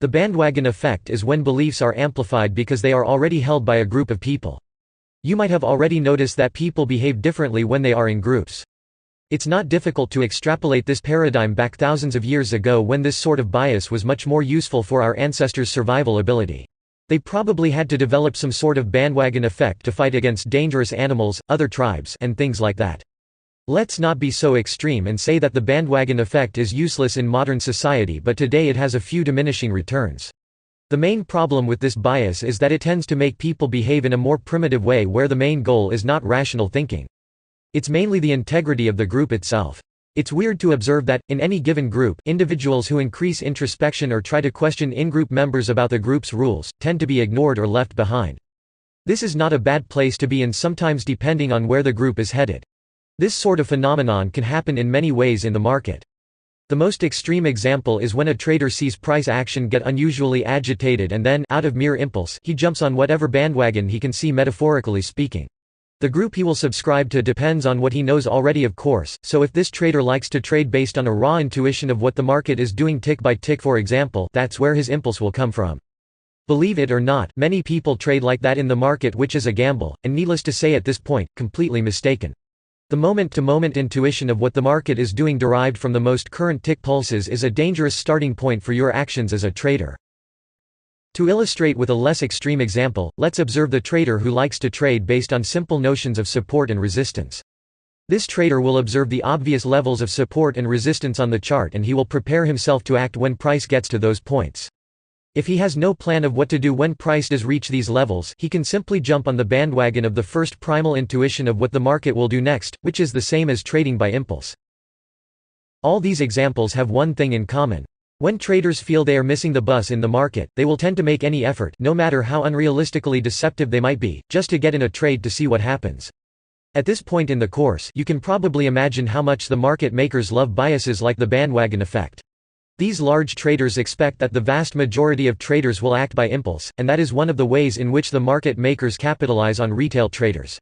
The bandwagon effect is when beliefs are amplified because they are already held by a group of people. You might have already noticed that people behave differently when they are in groups. It's not difficult to extrapolate this paradigm back thousands of years ago when this sort of bias was much more useful for our ancestors' survival ability. They probably had to develop some sort of bandwagon effect to fight against dangerous animals, other tribes, and things like that. Let's not be so extreme and say that the bandwagon effect is useless in modern society, but today it has a few diminishing returns. The main problem with this bias is that it tends to make people behave in a more primitive way where the main goal is not rational thinking. It's mainly the integrity of the group itself. It's weird to observe that, in any given group, individuals who increase introspection or try to question in-group members about the group's rules, tend to be ignored or left behind. This is not a bad place to be in sometimes depending on where the group is headed. This sort of phenomenon can happen in many ways in the market. The most extreme example is when a trader sees price action get unusually agitated and then, out of mere impulse, he jumps on whatever bandwagon he can see, metaphorically speaking. The group he will subscribe to depends on what he knows already, of course, so if this trader likes to trade based on a raw intuition of what the market is doing tick by tick, for example, that's where his impulse will come from. Believe it or not, many people trade like that in the market, which is a gamble, and needless to say at this point, completely mistaken. The moment-to-moment intuition of what the market is doing derived from the most current tick pulses is a dangerous starting point for your actions as a trader. To illustrate with a less extreme example, let's observe the trader who likes to trade based on simple notions of support and resistance. This trader will observe the obvious levels of support and resistance on the chart, and he will prepare himself to act when price gets to those points. If he has no plan of what to do when price does reach these levels, he can simply jump on the bandwagon of the first primal intuition of what the market will do next, which is the same as trading by impulse. All these examples have one thing in common. When traders feel they are missing the bus in the market, they will tend to make any effort, no matter how unrealistically deceptive they might be, just to get in a trade to see what happens. At this point in the course, you can probably imagine how much the market makers love biases like the bandwagon effect. These large traders expect that the vast majority of traders will act by impulse, and that is one of the ways in which the market makers capitalize on retail traders.